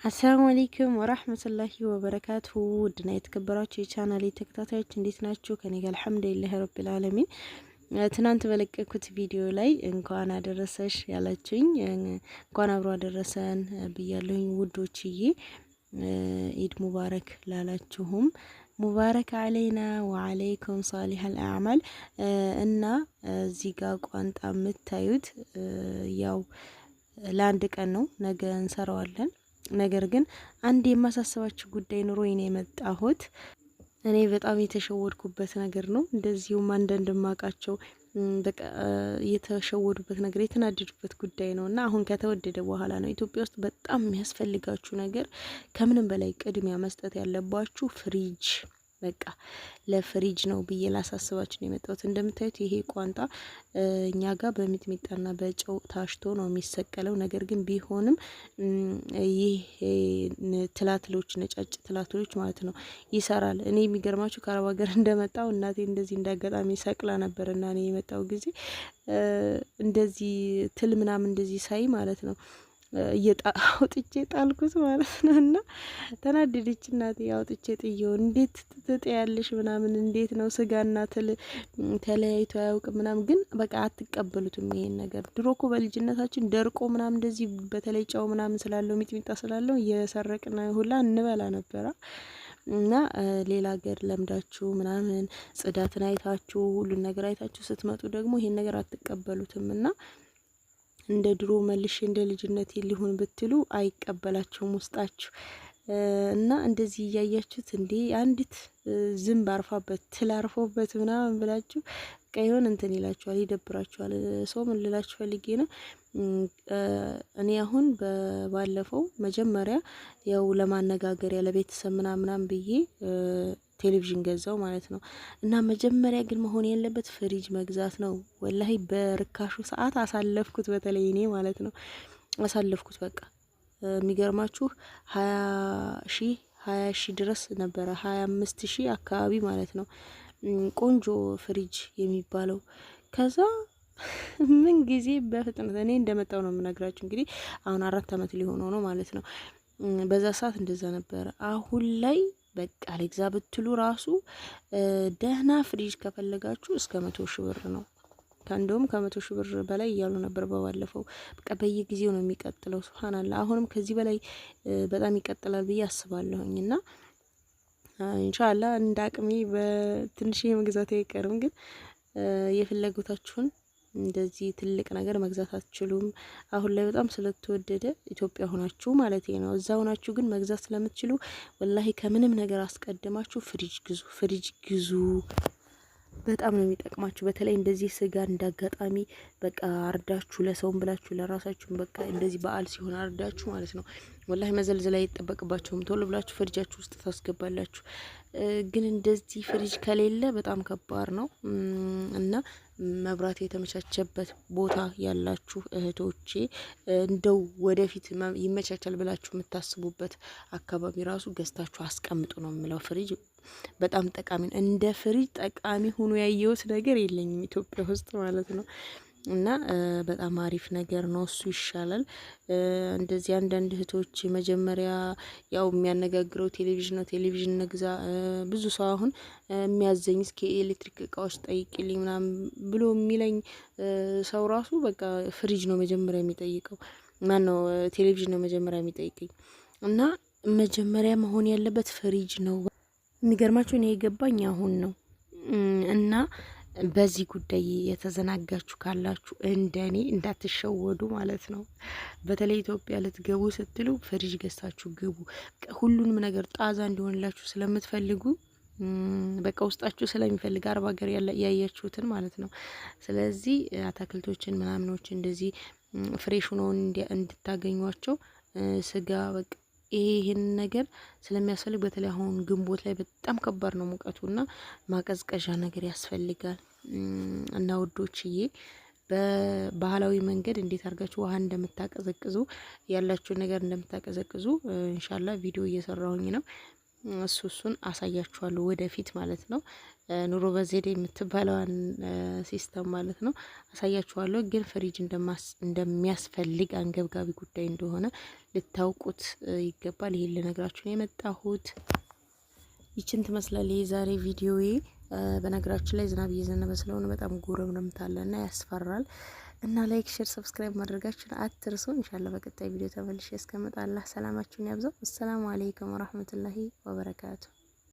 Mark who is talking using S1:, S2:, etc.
S1: አሰላሙ አለይኩም ወራህመቱላሂ ወበረካቱሁ ውድና የተከበራችሁ የቻናሌ ተከታታዮች እንዴት ናችሁ? ከኔ ጋር አልሐምዱሊላህ ረቢል ዓለሚን። ትናንት በለቀኩት ቪዲዮ ላይ እንኳን አደረሰሽ ያላችሁኝ እንኳን አብሮ አደረሰን ብያለሁኝ ውዶችዬ። ኢድ ሙባረክ ላላችሁም ሙባረክ አለይና ወአለይኩም ሷሊሐል አዕማል። እና እዚህ ጋር ቋንጣ የምታዩት ያው ለአንድ ቀን ነው፣ ነገ እንሰራዋለን። ነገር ግን አንድ የማሳሰባችሁ ጉዳይ ኑሮ ነው የመጣሁት። እኔ በጣም የተሸወድኩበት ነገር ነው። እንደዚሁም አንዳንድ ማቃቸው በቃ የተሸወዱበት ነገር የተናደዱበት ጉዳይ ነው እና አሁን ከተወደደ በኋላ ነው። ኢትዮጵያ ውስጥ በጣም የሚያስፈልጋችሁ ነገር ከምንም በላይ ቅድሚያ መስጠት ያለባችሁ ፍሪጅ፣ በቃ ለፍሪጅ ነው ብዬ ላሳስባችሁ ነው የመጣሁት። እንደምታዩት ይሄ ቋንጣ እኛ ጋር በሚጥሚጣና በጨው ታሽቶ ነው የሚሰቀለው። ነገር ግን ቢሆንም ይሄ ትላትሎች፣ ነጫጭ ትላትሎች ማለት ነው ይሰራል። እኔ የሚገርማችሁ ከአረብ ሀገር እንደመጣው እናቴ እንደዚህ እንዳጋጣሚ ሰቅላ ነበርና እኔ የመጣው ጊዜ እንደዚህ ትል ምናምን እንደዚህ ሳይ ማለት ነው አውጥቼ ጣልኩት ማለት ነው። እና ተናደደች እናቴ። አውጥቼ ጥየው እንዴት ትጥያለሽ ምናምን፣ እንዴት ነው ስጋና ትል ተለያይቶ አያውቅም ምናምን። ግን በቃ አትቀበሉትም ይሄን ነገር። ድሮ እኮ በልጅነታችን ደርቆ ምናምን እንደዚህ በተለይ ጨው ምናምን ስላለው ሚጥሚጣ ስላለው እየሰረቅን ሁላ እንበላ ነበረ። እና ሌላ ሀገር ለምዳችሁ ምናምን ጽዳትን አይታችሁ ሁሉን ነገር አይታችሁ ስትመጡ ደግሞ ይሄን ነገር አትቀበሉትም እና እንደ ድሮ መልሽ እንደ ልጅነት ሊሆን ብትሉ አይቀበላችሁም ውስጣችሁ። እና እንደዚህ እያያችሁት እንዴ አንዲት ዝንብ አርፋበት ትል አርፎበት ምናምን ብላችሁ ቀይሆን እንትን ይላችኋል፣ ይደብራችኋል። ሰው ምን ልላችሁ ፈልጌ ነው፣ እኔ አሁን ባለፈው መጀመሪያ ያው ለማነጋገር ያለ ቤተሰብ ምናምን ብዬ ቴሌቪዥን ገዛው ማለት ነው። እና መጀመሪያ ግን መሆን ያለበት ፍሪጅ መግዛት ነው። ወላሂ በርካሹ ሰዓት አሳለፍኩት፣ በተለይ እኔ ማለት ነው አሳለፍኩት። በቃ የሚገርማችሁ 20 ሺህ ድረስ ነበረ፣ 25 ሺህ አካባቢ ማለት ነው ቆንጆ ፍሪጅ የሚባለው። ከዛ ምን ጊዜ በፍጥነት እኔ እንደመጣው ነው የምነግራችሁ። እንግዲህ አሁን 4 አመት ሊሆነው ነው ማለት ነው። በዛ ሰዓት እንደዛ ነበረ። አሁን ላይ በቃ ለግዛ ብትሉ ራሱ ደህና ፍሪጅ ከፈለጋችሁ እስከ 100 ሺህ ብር ነው። እንደውም ከ100 ሺህ ብር በላይ እያሉ ነበር በባለፈው። በቃ በየጊዜው ነው የሚቀጥለው። ሱብሃንአላህ። አሁንም ከዚህ በላይ በጣም ይቀጥላል ብዬ አስባለሁኝ። እና ኢንሻአላህ እንደ አቅሜ በትንሽ መግዛት አይቀርም። ግን የፍላጎታችሁን እንደዚህ ትልቅ ነገር መግዛት አትችሉም። አሁን ላይ በጣም ስለተወደደ ኢትዮጵያ ሆናችሁ ማለት ነው። እዛ ሆናችሁ ግን መግዛት ስለምትችሉ ወላሂ ከምንም ነገር አስቀድማችሁ ፍሪጅ ግዙ፣ ፍሪጅ ግዙ። በጣም ነው የሚጠቅማችሁ። በተለይ እንደዚህ ስጋ እንዳጋጣሚ በቃ አርዳችሁ ለሰውም ብላችሁ ለራሳችሁም በቃ እንደዚህ በዓል ሲሆን አርዳችሁ ማለት ነው ወላሂ መዘልዘል አይጠበቅባችሁም። ቶሎ ብላችሁ ፍሪጃችሁ ውስጥ ታስገባላችሁ። ግን እንደዚህ ፍሪጅ ከሌለ በጣም ከባድ ነው እና መብራት የተመቻቸበት ቦታ ያላችሁ እህቶቼ እንደው ወደፊት ይመቻቻል ብላችሁ የምታስቡበት አካባቢ ራሱ ገዝታችሁ አስቀምጡ ነው የምለው። ፍሪጅ በጣም ጠቃሚ ነው። እንደ ፍሪጅ ጠቃሚ ሆኖ ያየሁት ነገር የለኝም ኢትዮጵያ ውስጥ ማለት ነው። እና በጣም አሪፍ ነገር ነው፣ እሱ ይሻላል። እንደዚህ አንዳንድ እህቶች መጀመሪያ ያው የሚያነጋግረው ቴሌቪዥን ነው፣ ቴሌቪዥን ነግዛ። ብዙ ሰው አሁን የሚያዘኝ እስኪ ኤሌክትሪክ እቃዎች ጠይቂልኝ ምናምን ብሎ የሚለኝ ሰው ራሱ በቃ ፍሪጅ ነው መጀመሪያ የሚጠይቀው። ማን ነው ቴሌቪዥን ነው መጀመሪያ የሚጠይቀኝ። እና መጀመሪያ መሆን ያለበት ፍሪጅ ነው። የሚገርማችሁ እኔ የገባኝ አሁን ነው። እና በዚህ ጉዳይ የተዘናጋችሁ ካላችሁ እንደኔ እንዳትሸወዱ ማለት ነው። በተለይ ኢትዮጵያ ልትገቡ ስትሉ ፍሪጅ ገዝታችሁ ግቡ። ሁሉንም ነገር ጣዛ እንዲሆንላችሁ ስለምትፈልጉ በቃ ውስጣችሁ ስለሚፈልግ አረብ ሀገር ያያችሁትን ማለት ነው። ስለዚህ አታክልቶችን ምናምኖች እንደዚህ ፍሬሽ ሆነው እንድታገኟቸው ስጋ በቃ ይሄን ነገር ስለሚያስፈልግ በተለይ አሁን ግንቦት ላይ በጣም ከባድ ነው ሙቀቱና ማቀዝቀዣ ነገር ያስፈልጋል። እና ውዶችዬ በባህላዊ መንገድ እንዴት አድርጋችሁ ውሃ እንደምታቀዘቅዙ ያላችሁ ነገር እንደምታቀዘቅዙ ኢንሻአላህ ቪዲዮ እየሰራሁኝ ነው። እሱን አሳያችኋለሁ ወደፊት ማለት ነው። ኑሮ በዘዴ የምትባለዋን ሲስተም ማለት ነው አሳያችኋለሁ። ግን ፍሪጅ እንደሚያስፈልግ አንገብጋቢ ጉዳይ እንደሆነ ልታውቁት ይገባል። ይሄን ልነግራችሁ ነው የመጣሁት። ይችን ትመስላለች የዛሬ ቪዲዮዬ። በነገራችን ላይ ዝናብ እየዘነበ ስለሆነ በጣም ጉርምርምታለና ያስፈራል። እና ላይክ፣ ሼር፣ ሰብስክራይብ ማድረጋችሁን አትርሱ። ኢንሻአላህ በቀጣይ ቪዲዮ ተመልሼ እስከመጣ አላህ ሰላማችሁን ያብዛው። አሰላሙ አለይኩም ወራህመቱላሂ ወበረካቱ።